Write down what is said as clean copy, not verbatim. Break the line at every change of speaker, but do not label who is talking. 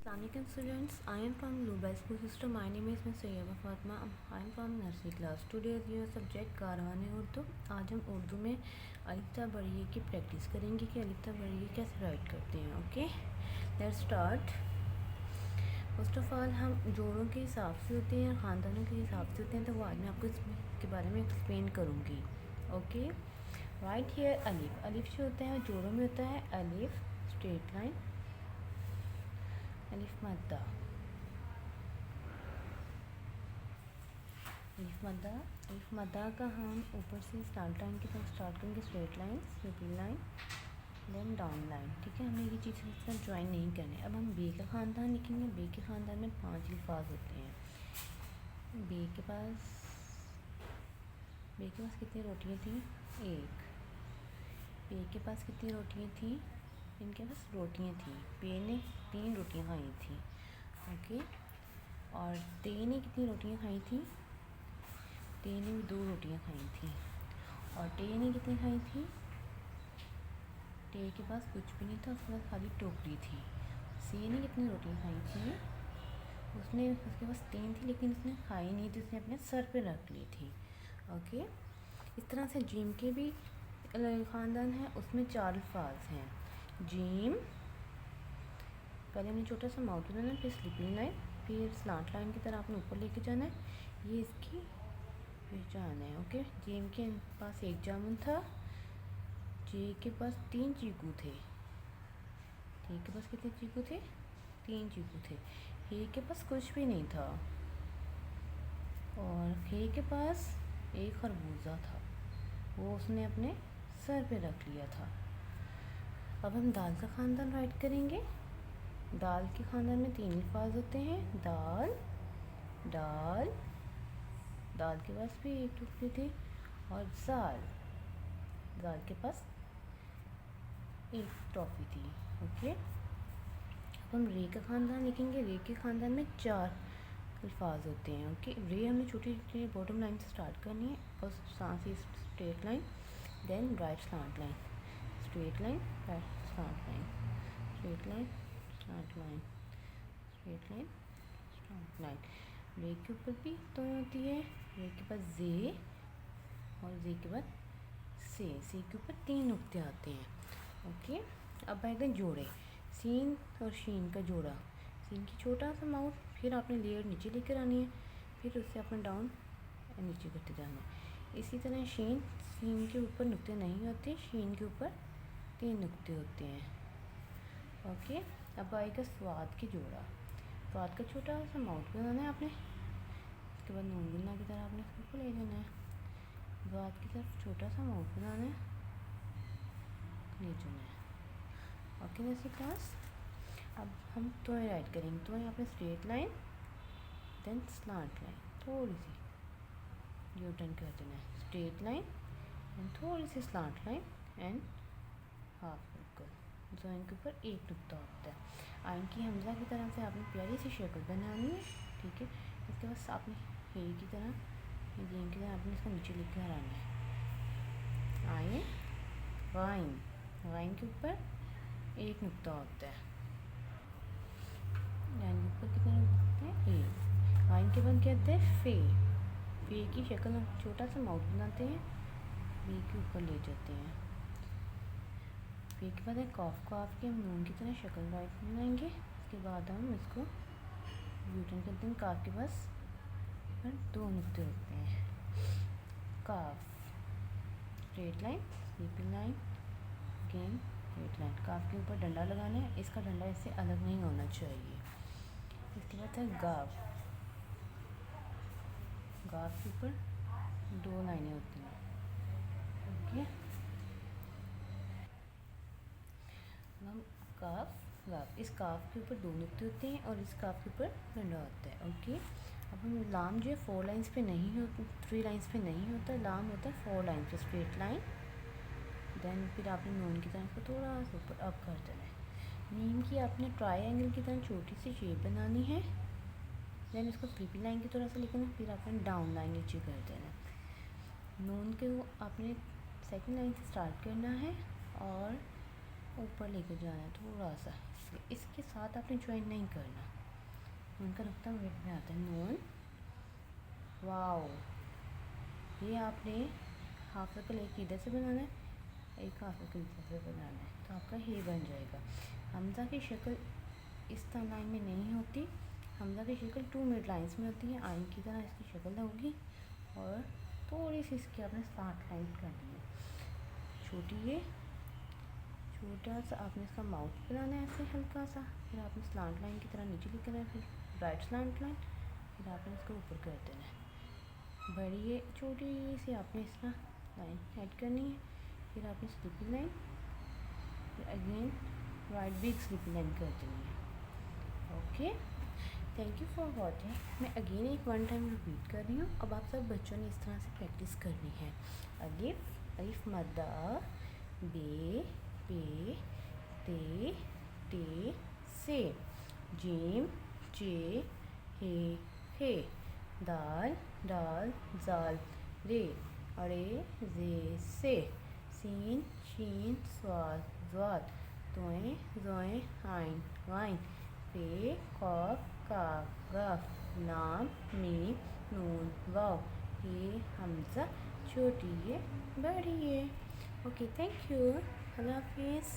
Assalamualaikum students, I am from Global School System. My name is Ms. Sayyaba Fatma. I am from Nursery class. Today is your subject Karwan Urdu. आज हम उर्दू में अलिफ्ता बड़िए की practice करेंगे कि अलिफ्ता बड़िए कैसे right करते हैं। Okay, let's start. First of all हम जोड़ों के हिसाब से होते हैं, ख़ानदानों के हिसाब से होते हैं, तो वो आज मैं आपको इसके बारे में एक्सप्लेन करूँगी। ओके, राइट हियर अलिफ। अलिफ जो होता है जोड़ों में होता है अलिफ स्ट्रेट लाइन, अलिफ मद्दा, अलिफ मद्दा का हम ऊपर से स्टार्ट लाइन की तरफ स्टार्ट करेंगे, straight line, slipping line, then down line. ठीक है, हमें ये चीज़ इस तरह ज्वाइन नहीं करनी। अब हम बे का ख़ानदान लिखेंगे। बे के ख़ानदान में 5 अल्फाज होते हैं। बे के पास कितनी रोटियाँ थी? 1। बे के पास कितनी रोटियाँ थी? इनके पास रोटियाँ थी। बे ने 3 रोटियाँ खाई थी। ओके, और ते ने कितनी रोटियाँ खाई थी? ते ने भी 2 रोटियाँ खाई थी। और टे ने कितनी खाई थी? टे के पास कुछ भी नहीं था, उसके पास खाली टोकरी थी। सी ने कितनी रोटियाँ खाई थी? उसके पास 3 थी, लेकिन उसने खाई नहीं थी, उसने अपने सर पे रख ली थी। ओके, इस तरह से जीम के भी ख़ानदान है, उसमें 4 अल्फाज हैं। जीम, पहले हमने छोटा सा माउथ बनाना है, फिर स्लिपिंग लाइन, फिर स्लांट लाइन की तरह आपने ऊपर लेके जाना है। ये इसकी पहचान है। ओके, जीम के पास 1 जामुन था। जे के पास 3 चीकू थे। जे के पास कितने चीकू थे? 3 चीकू थे। हे के पास कुछ भी नहीं था। और हे के पास 1 खरबूजा था, वो उसने अपने सर पे रख लिया था। अब हम दाल का ख़ानदान राइट करेंगे। दाल के ख़ानदान में 3 अल्फाज होते हैं। दाल, दाल, दाल के पास भी 1 टुकड़ी थी। और जाल, जाल के पास 1 टॉफ़ी थी। ओके, अब हम रे का ख़ानदान लिखेंगे। रे के ख़ानदान में 4 अल्फाज होते हैं। ओके, रे हमें छोटी छोटी बॉटम लाइन से स्टार्ट करनी है, और साथ ही straight line, then right slant line, straight line, right slant line, straight line, slant line, straight line, slant line. रे के ऊपर भी तो होती है। रे के पास जे, और जे के बाद से के ऊपर 3 नुक्ते आते हैं। ओके, अब आएगा जोड़े। सीन और शीन का जोड़ा। सीन की छोटा सा माउथ, फिर आपने लेयर नीचे लेकर आनी है, फिर उससे अपना डाउन नीचे करते जाना है। इसी तरह शीन, सीन के ऊपर नुक्ते नहीं होते, शीन के ऊपर 3 नुक्ते होते हैं। ओके, अब आएगा स्वाद की जोड़ा। स्वाद का छोटा सा माउथ बनाना है आपने, उसके बाद नून गुन्ना की तरह आपने उसको ले लेना है। स्वाद की तरफ छोटा सा माउथ बनाना है, ले जाना है। ओके नर्सरी क्लास, अब हम तोएं राइट करेंगे। तोएं आपने straight line, then slant line, थोड़ी सी यू टर्न कर देना है, स्ट्रेट लाइन एंड थोड़ी सी slant line and half circle. जोइन के ऊपर 1 नुक्ता होता है। आइन की हमजा की तरह से आपने प्यारी सी शक्ल बनानी है। ठीक है, इसके बाद आपने हे की तरह, जीम की तरह आपने इसको नीचे लिखकर आना है। आइन, वाइन, वाइन के ऊपर 1 नुक्ता होता है। लाइन के ऊपर कितने नुक्ते हैं? 1। वाइन के बाद कहते हैं फे। फे की शक्ल हम छोटा सा माउथ बनाते हैं, बी के ऊपर ले जाते हैं। फे के बाद है कॉफ। कॉफ की हम नून की तरह शक्ल राइट बनाएंगे, उसके बाद हम इसको यूटर्न करते हैं। काफ के पास 2 नुक्ते होते हैं। काफ, straight line, sleeping line, again straight line. काफ के ऊपर डंडा लगाना है, इसका डंडा इससे अलग नहीं होना चाहिए। इसके बाद है गाफ। गाफ के ऊपर 2 लाइनें होती हैं। ओके, हम काफ, गाफ, इस काफ के ऊपर 2 नुक्ते होते हैं और इस काफ के ऊपर डंडा होता है। ओके, अब हम लाम जो है 4 लाइंस पे नहीं होता, 3 लाइंस पे नहीं होता, लाम होता है 4 लाइन पे। स्ट्रेट लाइन, देन फिर आपने नून की तरह को थोड़ा सा ऊपर अप कर देना है। नीम की आपने ट्रायंगल की तरह छोटी सी शेप बनानी है, देन इसको स्लीपिंग लाइन की तरह से लिखना है, फिर आपने डाउन लाइन नीचे कर देना है। नून के वो आपने सेकंड लाइन से स्टार्ट करना है और ऊपर लेकर जाना है थोड़ा सा, इसके साथ आपने ज्वाइन नहीं करना। नून का नुक्ता मिड में आता है, नून वाओ। ये आपने हाफ सर्कल एक इधर से बनाना है, एक हाफ सर्कल इधर से बनाना है, तो आपका ये बन जाएगा। हमज़ा की शक्ल इस तरह लाइन में नहीं होती, हमज़ा की शक्ल 2 मिड लाइन्स में होती है। आइन की तरह इसकी शक्ल होगी और थोड़ी सी इसकी आपने स्लांट लाइन करनी है, छोटी ये छोटा सा आपने इसका माउथ बनाना है ऐसे हल्का सा, फिर आपने स्लांट लाइन की तरह नीचे लिखना है, फिर राइट स्लांट लाइन, फिर आपने इसको ऊपर कर देना है। बड़ी ये छोटी सी आपने इसका लाइन ऐड करनी है, फिर आपने स्लिपी लाइन, फिर again write big slippy line कर देनी है। Okay, thank you for watching. मैं अगेन एक 1 टाइम रिपीट कर रही हूँ। अब आप सब बच्चों ने इस तरह से प्रैक्टिस करनी है। अलिफ मद्दा, बे पे ते से, जीम जे हे, दाल जाल रे, अरे जे से, सीन शीन स्वाल ज्वाल, जोए आइन वाइन, पे कॉफ काफ गाफ, लाम मीम नून वाव, ये हमज़ा छोटी है बड़ी है। ओके, थैंक यू, अल्लाह हाफिज़।